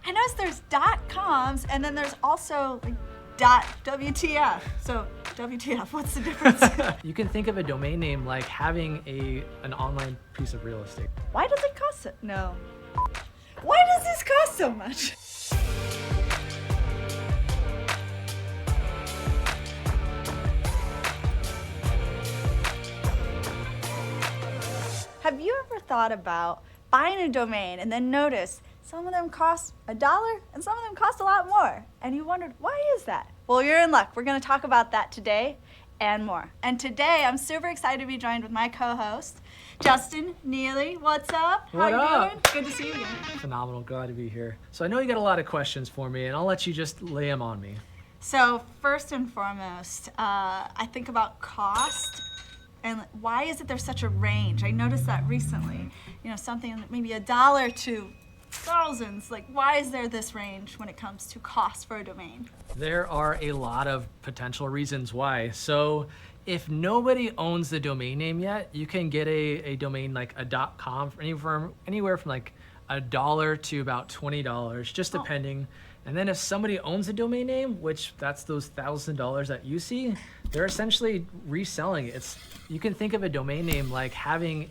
I noticed there's .coms and then there's also like .wtf. So WTF, what's the difference? You can think of a domain name like having an online piece of real estate. Why does it cost it? No. Why does this cost so much? Have you ever thought about buying a domain and then notice some of them cost $1 and some of them cost a lot more? And you wondered, why is that? Well, you're in luck. We're going to talk about that today and more. And today, I'm super excited to be joined with my co-host, Justin Neely. What's up? How you doing? Good to see you again. Phenomenal. Glad to be here. So I know you got a lot of questions for me, and I'll let you just lay them on me. So first and foremost, I think about cost. And why is it there's such a range? I noticed that recently. You know, something maybe $1 to thousands. Like, why is there this range when it comes to cost for a domain? There are a lot of potential reasons why. So if nobody owns the domain name yet, you can get a domain like a .com for anywhere from like $1 to about $20, just depending. And then if somebody owns a domain name, which that's those $1,000 that you see, they're essentially reselling it. You can think of a domain name like having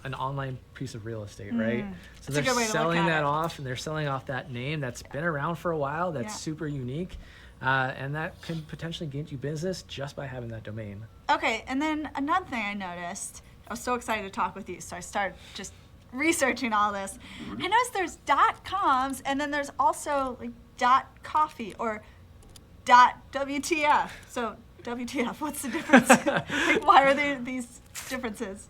an online piece of real estate, right? So they're selling that off, and they're selling off that name that's been around for a while, that's super unique, and that can potentially get you business just by having that domain. Okay, and then another thing I noticed, I was so excited to talk with you, so I started just researching all this. I noticed there's .coms and then there's also like .coffee or .wtf. So WTF, what's the difference? Like, why are there these differences?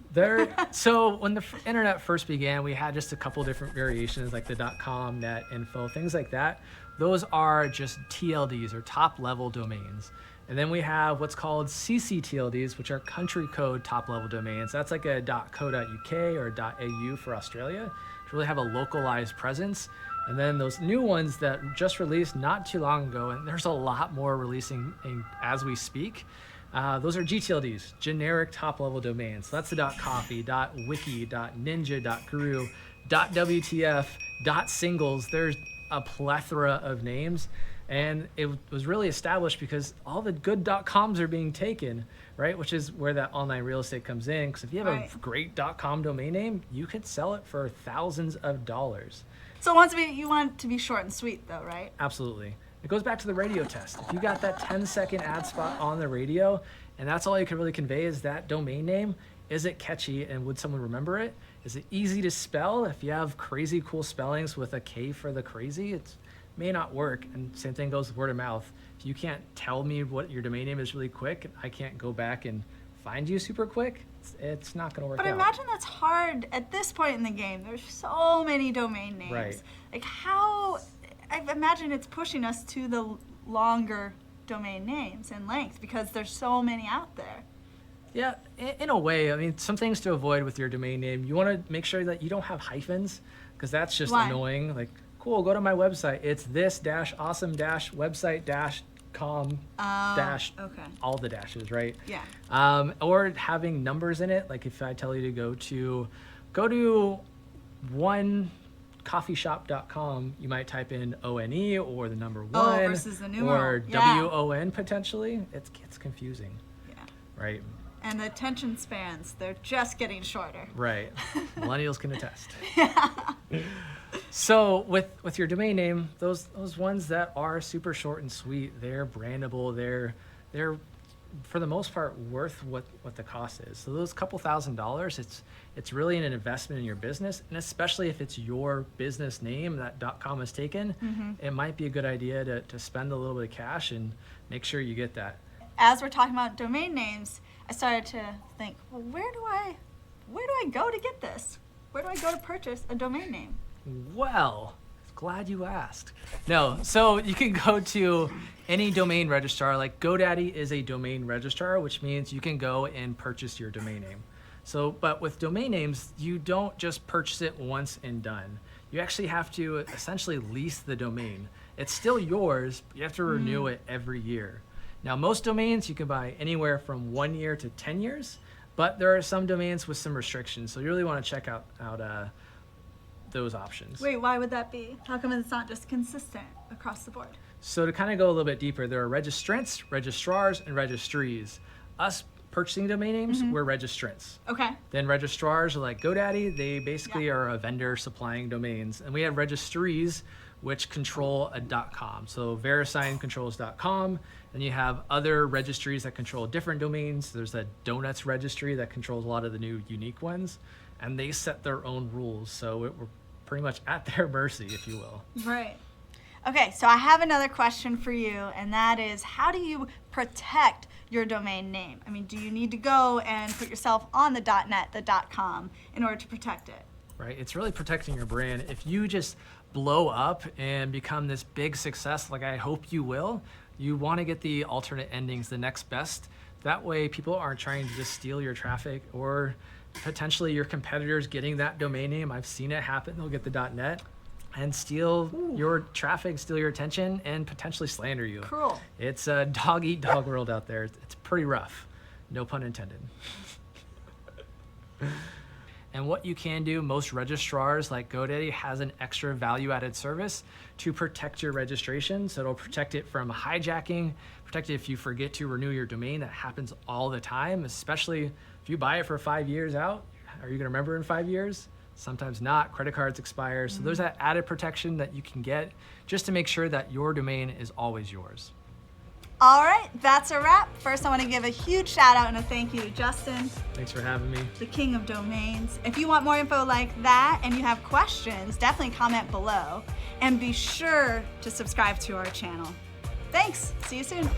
So when the internet first began, we had just a couple different variations like the .com, net, info, things like that. Those are just TLDs or top level domains. And then we have what's called CCTLDs, which are country code top level domains. That's like a .co.uk or .au for Australia to really have a localized presence. And then those new ones that just released not too long ago, and there's a lot more releasing as we speak, those are GTLDs, generic top level domains. So that's the .coffee, .wiki, .ninja, .guru, .wtf, .singles. There's a plethora of names. And it was really established because all the good .coms are being taken, right? Which is where that online real estate comes in. Because if you have a great .com domain name, you could sell it for thousands of dollars. So you want it to be short and sweet though, right? Absolutely. It goes back to the radio test. If you got that 10-second ad spot on the radio, and that's all you can really convey is that domain name, is it catchy and would someone remember it? Is it easy to spell? If you have crazy cool spellings with a K for the crazy, it may not work. And same thing goes with word of mouth. If you can't tell me what your domain name is really quick, I can't go back and find you super quick, it's not going to work out. But imagine that's hard at this point in the game. There's so many domain names. Right. Like I imagine it's pushing us to the longer domain names in length because there's so many out there. Yeah, in a way. I mean, some things to avoid with your domain name. You want to make sure that you don't have hyphens because that's just annoying. Like, cool, go to my website. It's this-awesome-website-com all the dashes, right? Yeah. Or having numbers in it. Like if I tell you to go to onecoffeeshop.com, you might type in ONE or the number 1 versus the numeral. Or WON potentially. It gets confusing. Yeah. Right. And the attention spans, they're just getting shorter. Right. Millennials can attest. Yeah. So with your domain name, those ones that are super short and sweet, they're brandable, they're for the most part worth what the cost is. So those couple $1,000s, it's really an investment in your business, and especially if it's your business name that .com is taken, it might be a good idea to spend a little bit of cash and make sure you get that. As we're talking about domain names, I started to think, well, where do I go to get this? Where do I go to purchase a domain name? Well, glad you asked. No, so you can go to any domain registrar. Like GoDaddy is a domain registrar, which means you can go and purchase your domain name. So, but with domain names, you don't just purchase it once and done. You actually have to essentially lease the domain. It's still yours, but you have to renew it every year. Now, most domains you can buy anywhere from 1 year to 10 years, but there are some domains with some restrictions. So you really want to check out those options. Wait, why would that be? How come it's not just consistent across the board? So to kind of go a little bit deeper, there are registrants, registrars, and registries. Us purchasing domain names, we're registrants. Okay. Then registrars are like GoDaddy. They basically are a vendor supplying domains. And we have registries, which control a .com. So VeriSign controls .com. And you have other registries that control different domains. There's a Donuts registry that controls a lot of the new unique ones. And they set their own rules. So we're pretty much at their mercy, if you will. Right. Okay, so I have another question for you, and that is, how do you protect your domain name? I mean, do you need to go and put yourself on the .net, the .com, in order to protect it? Right, it's really protecting your brand. If you just blow up and become this big success, like I hope you will, you want to get the alternate endings, the next best. That way people aren't trying to just steal your traffic, or potentially your competitors getting that domain name. I've seen it happen. They'll get the .net and steal your traffic, steal your attention, and potentially slander you. Cruel. It's a dog-eat-dog world out there. It's pretty rough. No pun intended. And what you can do, most registrars like GoDaddy has an extra value-added service to protect your registration. So it'll protect it from hijacking, protect it if you forget to renew your domain. That happens all the time, especially if you buy it for 5 years out. Are you gonna remember in 5 years? Sometimes not. Credit cards expire. So there's that added protection that you can get just to make sure that your domain is always yours. All right, that's a wrap. First, I want to give a huge shout out and a thank you to Justin, Thanks for having me. the king of domains. If you want more info like that and you have questions, definitely comment below. And be sure to subscribe to our channel. Thanks. See you soon.